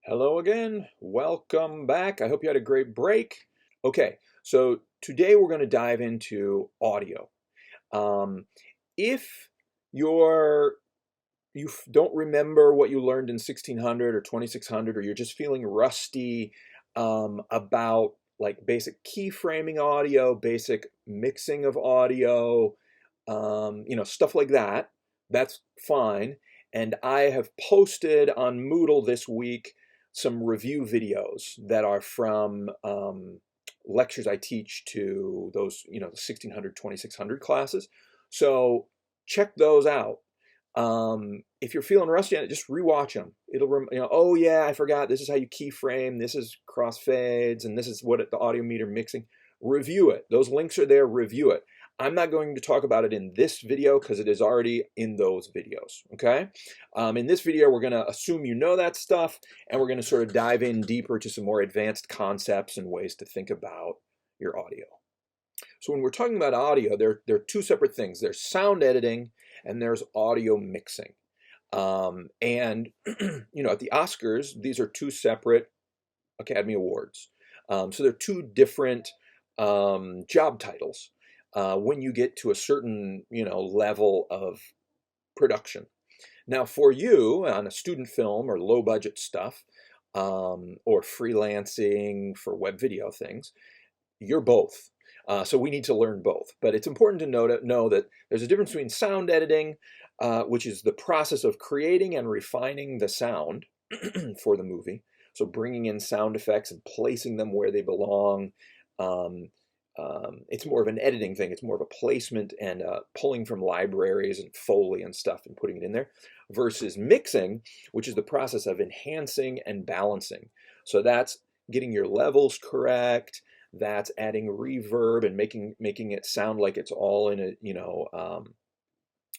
Hello again. Welcome back. I hope you had a great break. Okay, so today we're going to dive into audio. Um, if you're don't remember what you learned in 1600 or 2600, or you're just feeling rusty about like basic keyframing audio, basic mixing of audio, stuff like that, that's fine. And I have posted on Moodle this week some review videos that are from lectures I teach to those, the 1600, 2600 classes. So check those out. If you're feeling rusty on it, just rewatch them. Oh yeah, I forgot. This is how you keyframe. This is crossfades, and this is what the audio meter mixing. Review it. Those links are there. Review it. I'm not going to talk about it in this video because it is already in those videos. Okay. In this video, we're going to assume you know that stuff, and we're going to sort of dive in deeper to some more advanced concepts and ways to think about your audio. So when we're talking about audio, there are two separate things. There's sound editing and there's audio mixing. And at the Oscars, these are two separate Academy Awards. So they're two different job titles when you get to a certain level of production. Now, for you on a student film or low budget stuff, or freelancing for web video things, you're both. So we need to learn both. But it's important to know that there's a difference between sound editing, which is the process of creating and refining the sound for the movie. So bringing in sound effects and placing them where they belong. It's more of an editing thing. It's more of a placement and pulling from libraries and Foley and stuff and putting it in there, versus mixing, which is the process of enhancing and balancing. So that's getting your levels correct. That's adding reverb and making it sound like it's all in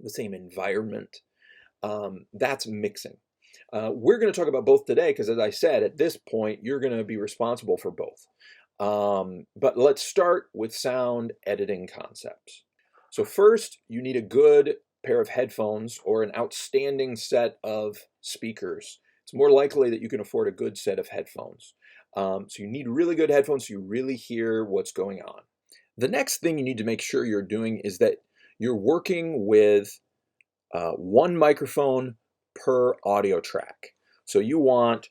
the same environment. That's mixing. We're going to talk about both today because, as I said, at this point you're going to be responsible for both. But let's start with sound editing concepts. So first, you need a good pair of headphones or an outstanding set of speakers. It's more likely that you can afford a good set of headphones. So you need really good headphones so you really hear what's going on. The next thing you need to make sure you're doing is that you're working with one microphone per audio track. So you want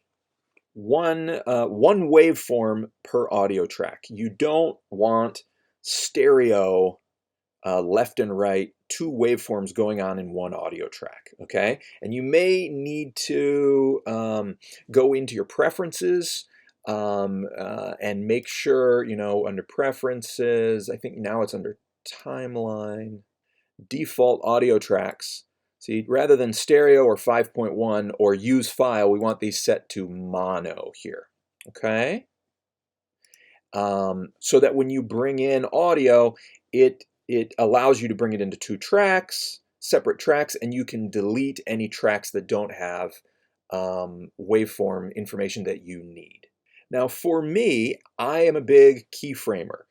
one waveform per audio track. You don't want stereo left and right, two waveforms going on in one audio track, okay? And you may need to go into your preferences and make sure, under preferences, I think now it's under timeline, default audio tracks. See, rather than stereo or 5.1 or use file, we want these set to mono here, okay? So that when you bring in audio, it allows you to bring it into two tracks, separate tracks, and you can delete any tracks that don't have waveform information that you need. Now, for me, I am a big keyframer.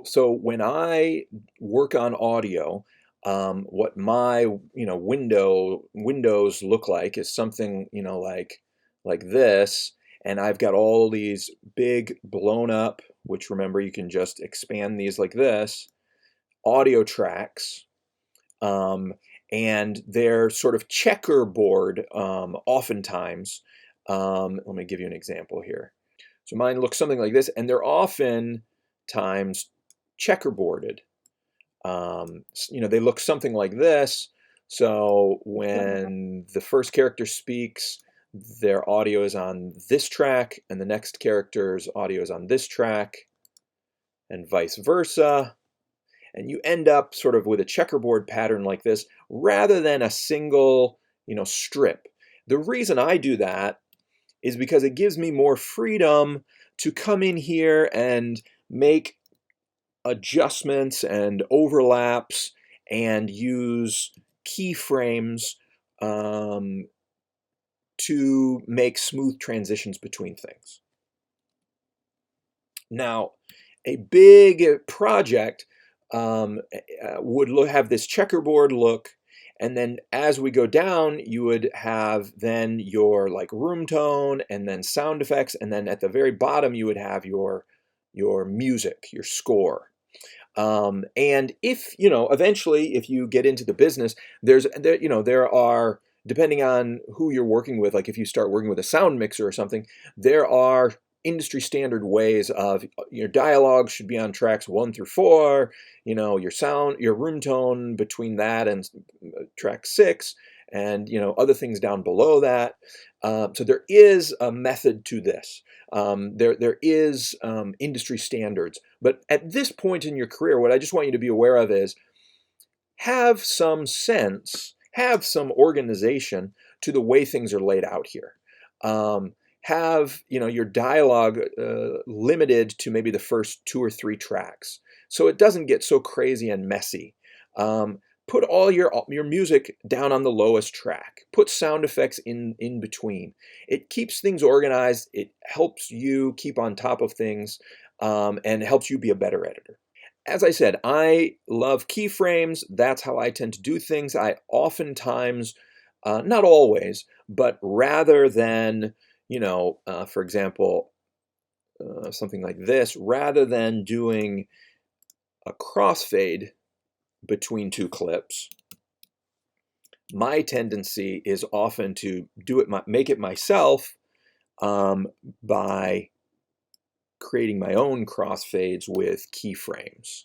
So when I work on audio, what my windows look like is something like this, and I've got all these big blown up, which remember you can just expand these like this, audio tracks, and they're sort of checkerboard oftentimes. Let me give you an example here. So mine looks something like this, and they're often times checkerboarded. They look something like this. So when the first character speaks, their audio is on this track, and the next character's audio is on this track, and vice versa. And you end up sort of with a checkerboard pattern like this, rather than a single, strip. The reason I do that is because it gives me more freedom to come in here and make adjustments and overlaps and use keyframes to make smooth transitions between things. Now, a big project would have this checkerboard look, And then as we go down, you would have then your like room tone and then sound effects. And then at the very bottom, you would have your music, your score. And if, eventually, if you get into the business, there are, depending on who you're working with, like if you start working with a sound mixer or something, there are industry standard ways of your dialogue should be on tracks 1 through 4, your sound, your room tone between that and track 6, and other things down below that. So there is a method to this. There is industry standards, but at this point in your career, what I just want you to be aware of is have some sense, have some organization to the way things are laid out here. Have your dialogue limited to maybe the first 2 or 3 tracks, so it doesn't get so crazy and messy. Put all your music down on the lowest track. Put sound effects in between. It keeps things organized. It helps you keep on top of things, and helps you be a better editor. As I said, I love keyframes. That's how I tend to do things. I oftentimes, not always, but rather than, for example, something like this, rather than doing a crossfade between 2 clips, my tendency is often to make it myself, by creating my own crossfades with keyframes,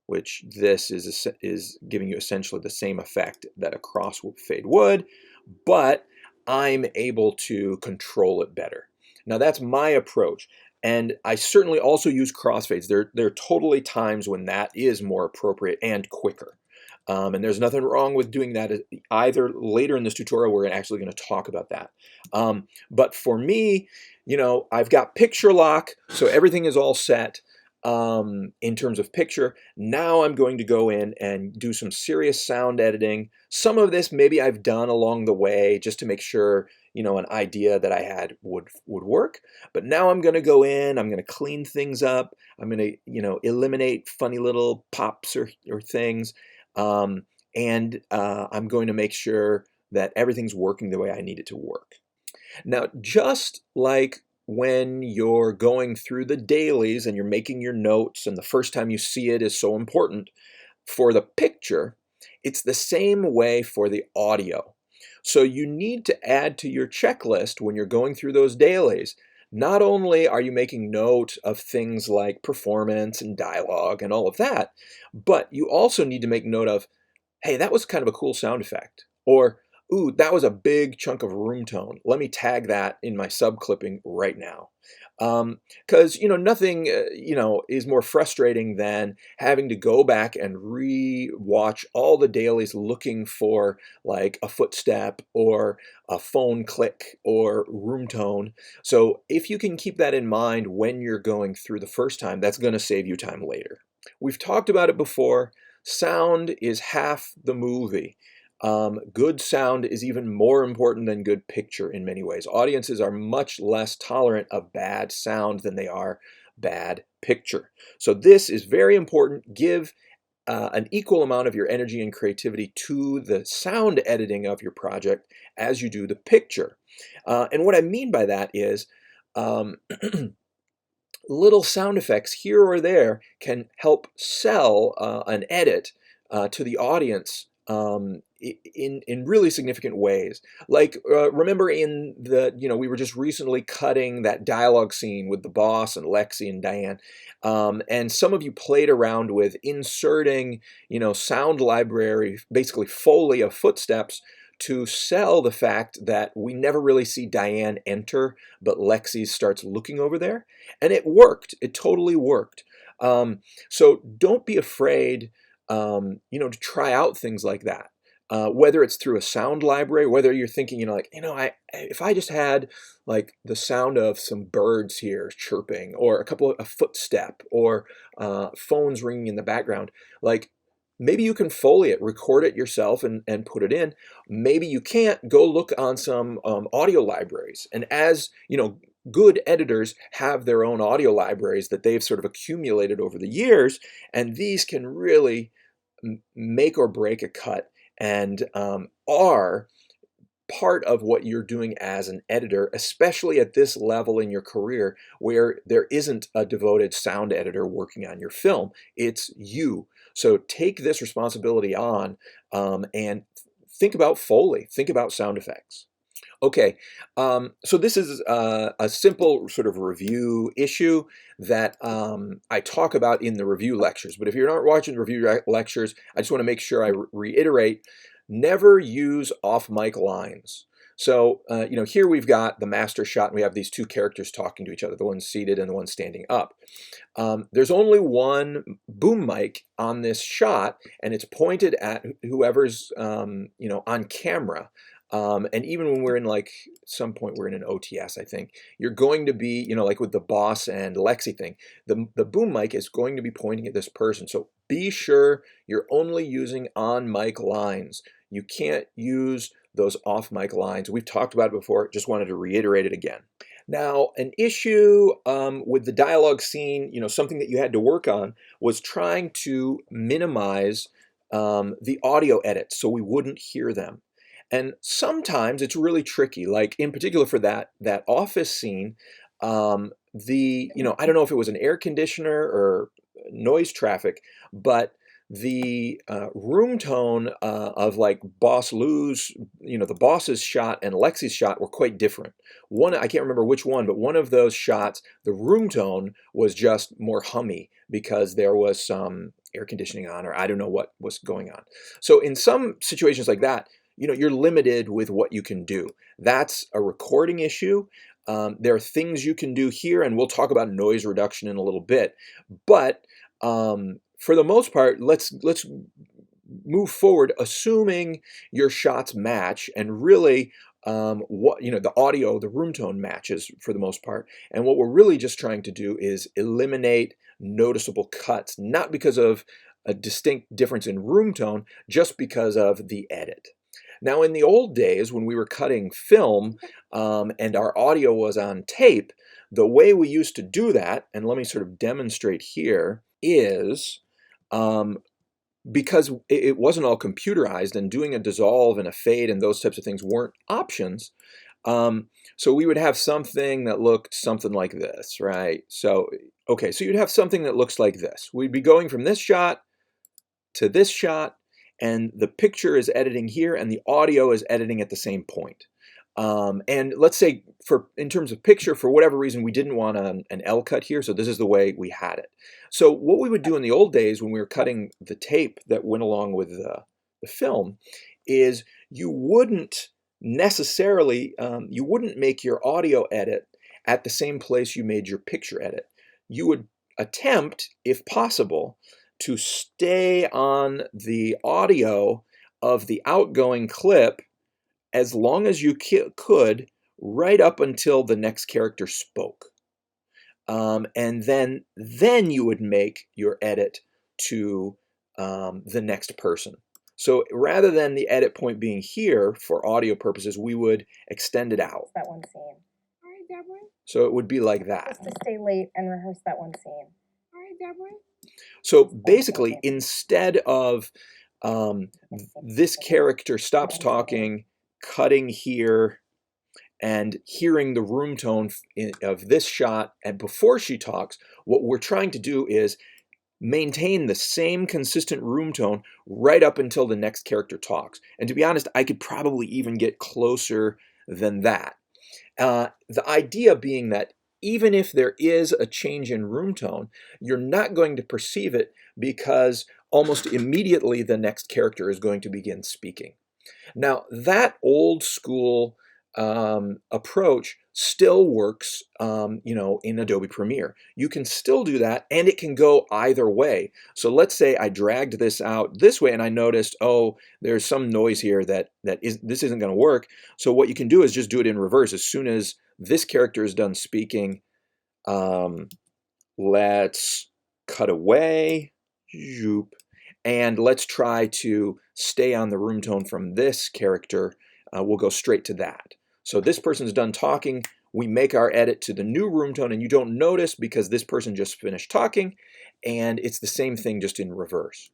which this is giving you essentially the same effect that a crossfade would, but I'm able to control it better. Now that's my approach. And I certainly also use crossfades. There are totally times when that is more appropriate and quicker. And there's nothing wrong with doing that either. Later in this tutorial, we're actually going to talk about that. But for me, I've got picture lock, so everything is all set in terms of picture. Now I'm going to go in and do some serious sound editing. Some of this maybe I've done along the way just to make sure, an idea that I had would work. But now I'm going to go in, I'm going to clean things up. I'm going to, eliminate funny little pops or things. And I'm going to make sure that everything's working the way I need it to work. Now, just like when you're going through the dailies and you're making your notes and the first time you see it is so important, for the picture, it's the same way for the audio. So you need to add to your checklist when you're going through those dailies. Not only are you making note of things like performance and dialogue and all of that, but you also need to make note of, hey, that was kind of a cool sound effect. Or, ooh, that was a big chunk of room tone. Let me tag that in my sub clipping right now. Because, nothing, is more frustrating than having to go back and re-watch all the dailies looking for like a footstep or a phone click or room tone. So if you can keep that in mind when you're going through the first time, that's going to save you time later. We've talked about it before. Sound is half the movie. Good sound is even more important than good picture in many ways. Audiences are much less tolerant of bad sound than they are bad picture. So this is very important. Give an equal amount of your energy and creativity to the sound editing of your project as you do the picture. And what I mean by that is little sound effects here or there can help sell an edit to the audience in really significant ways. Like remember in the, we were just recently cutting that dialogue scene with the boss and Lexi and Diane, and some of you played around with inserting, sound library, basically Foley of footsteps to sell the fact that we never really see Diane enter, but Lexi starts looking over there. And it worked. It totally worked. So don't be afraid, to try out things like that. Whether it's through a sound library, whether you're thinking, if I just had like the sound of some birds here chirping, or a footstep, or phones ringing in the background, like maybe you can Foley it, record it yourself and put it in. Maybe you can't, go look on some audio libraries. And as, good editors have their own audio libraries that they've sort of accumulated over the years, and these can really make or break a cut and are part of what you're doing as an editor, especially at this level in your career where there isn't a devoted sound editor working on your film. It's you. So take this responsibility on and think about Foley, think about sound effects. Okay, so this is a simple sort of review issue that I talk about in the review lectures. But if you're not watching the review lectures, I just want to make sure I reiterate, never use off-mic lines. So, here we've got the master shot, and we have these two characters talking to each other, the one seated and the one standing up. There's only one boom mic on this shot, and it's pointed at whoever's, on camera. And even when we're in some point we're in an OTS, I think you're going to be, like with the Boss and Lexi thing, the boom mic is going to be pointing at this person. So be sure you're only using on mic lines. You can't use those off mic lines. We've talked about it before, just wanted to reiterate it again. Now, an issue with the dialogue scene, something that you had to work on was trying to minimize the audio edits so we wouldn't hear them. And sometimes it's really tricky, like in particular for that office scene, I don't know if it was an air conditioner or noise traffic, but the room tone of like Boss Lou's, the boss's shot and Lexi's shot were quite different. One, I can't remember which one, but one of those shots, the room tone was just more hummy because there was some air conditioning on, or I don't know what was going on. So in some situations like that, you're limited with what you can do. That's a recording issue. There are things you can do here, and we'll talk about noise reduction in a little bit. But for the most part, let's move forward, assuming your shots match, and really, the audio, the room tone matches for the most part. And what we're really just trying to do is eliminate noticeable cuts, not because of a distinct difference in room tone, just because of the edit. Now, in the old days, when we were cutting film and our audio was on tape, the way we used to do that, and let me sort of demonstrate here, is because it wasn't all computerized and doing a dissolve and a fade and those types of things weren't options. So we would have something that looked something like this, right? So, okay, so you'd have something that looks like this. We'd be going from this shot to this shot, and the picture is editing here and the audio is editing at the same point. And let's say in terms of picture, for whatever reason, we didn't want an L cut here, so this is the way we had it. So what we would do in the old days when we were cutting the tape that went along with the film is you wouldn't necessarily, you wouldn't make your audio edit at the same place you made your picture edit. You would attempt, if possible, to stay on the audio of the outgoing clip as long as you could, right up until the next character spoke. And then you would make your edit to the next person. So rather than the edit point being here for audio purposes, we would extend it out. That one scene. All right, Deborah. So it would be like that. Just to stay late and rehearse that one scene. All right, Deborah. So basically, instead of this character stops talking, cutting here, and hearing the room tone of this shot, and before she talks, what we're trying to do is maintain the same consistent room tone right up until the next character talks. And to be honest, I could probably even get closer than that. The idea being that even if there is a change in room tone, you're not going to perceive it because almost immediately the next character is going to begin speaking. Now, that old school approach still works, in Adobe Premiere. You can still do that, and it can go either way. So let's say I dragged this out this way, and I noticed, oh, there's some noise here this isn't going to work. So what you can do is just do it in reverse. As soon as this character is done speaking, let's cut away, and let's try to stay on the room tone from this character. We'll go straight to that. So this person's done talking, we make our edit to the new room tone, and you don't notice because this person just finished talking, and it's the same thing just in reverse.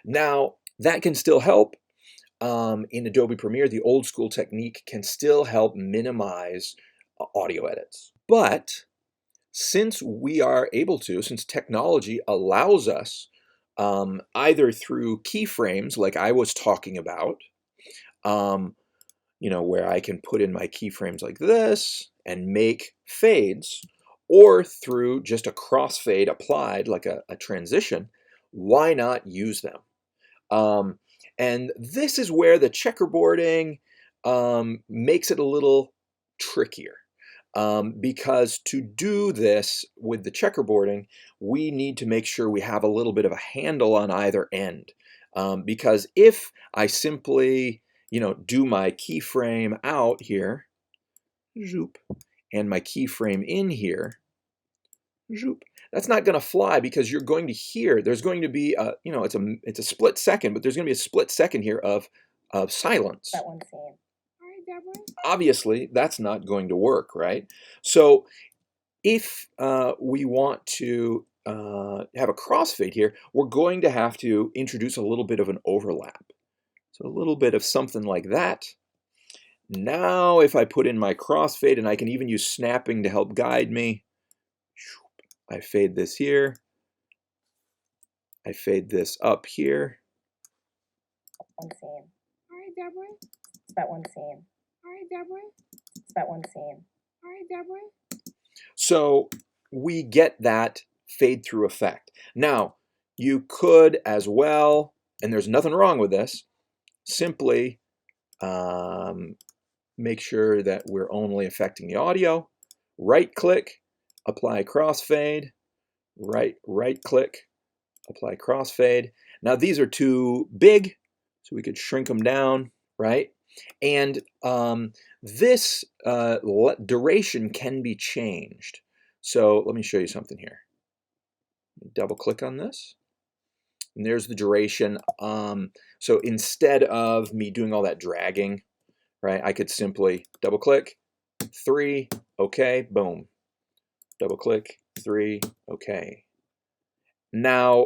Now, that can still help. in Adobe Premiere, the old school technique can still help minimize audio edits. But since we are able to, since technology allows us, either through keyframes like I was talking about, where I can put in my keyframes like this and make fades, or through just a crossfade applied like a transition, why not use them? And this is where the checkerboarding makes it a little trickier. Because to do this with the checkerboarding, we need to make sure we have a little bit of a handle on either end. Because if I simply, do my keyframe out here, zoop, and my keyframe in here, zoop, that's not going to fly, because you're going to hear, there's going to be a, it's a split second, but there's going to be a split second here of silence. That one's seen. Obviously, that's not going to work, right? So if we want to have a crossfade here, we're going to have to introduce a little bit of an overlap. So a little bit of something like that. Now, if I put in my crossfade, and I can even use snapping to help guide me, I fade this here. I fade this up here. One scene. Hi, Deborah. That one scene. Hi, Deborah. That one scene. Hi, Deborah. So we get that fade through effect. Now, you could as well, and there's nothing wrong with this, simply make sure that we're only affecting the audio. Right click, apply crossfade. Right click, apply crossfade. Now these are too big, so we could shrink them down, right? And this duration can be changed. So let me show you something here. Double click on this, and there's the duration. So instead of me doing all that dragging, right, I could simply double click, 3, okay, boom. Double click, 3, okay. Now,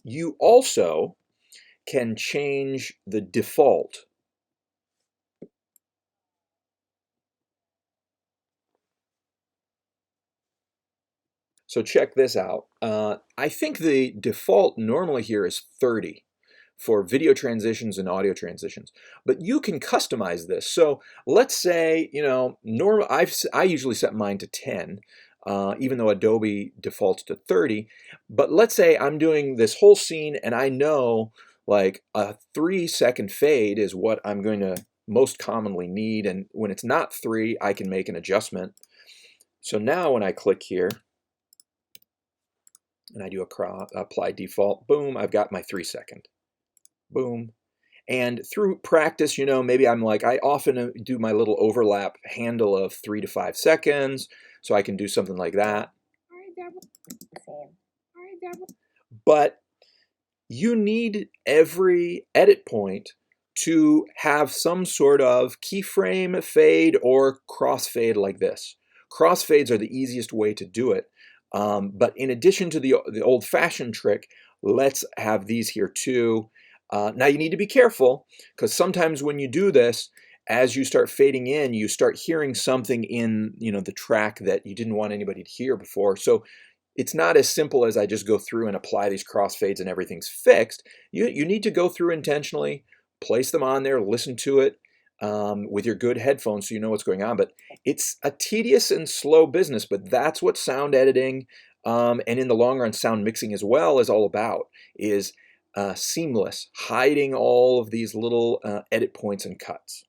you also can change the default. So check this out. I think the default normally here is 30 for video transitions and audio transitions, but you can customize this. So let's say, I usually set mine to 10, even though Adobe defaults to 30. But let's say I'm doing this whole scene and I know like a 3-second fade is what I'm going to most commonly need. And when it's not 3, I can make an adjustment. So now when I click here and I do apply default, boom, I've got my 3-second. Boom. And through practice, maybe I'm like, I often do my little overlap handle of 3 to 5 seconds. So I can do something like that. But you need every edit point to have some sort of keyframe fade or crossfade like this. Crossfades are the easiest way to do it. But in addition to the old-fashioned trick, let's have these here too. Now you need to be careful, because sometimes when you do this, as you start fading in, you start hearing something in the track that you didn't want anybody to hear before. So it's not as simple as I just go through and apply these crossfades and everything's fixed. You need to go through intentionally, place them on there, listen to it with your good headphones so you know what's going on. But it's a tedious and slow business, but that's what sound editing and in the long run sound mixing as well is all about, is seamless, hiding all of these little edit points and cuts.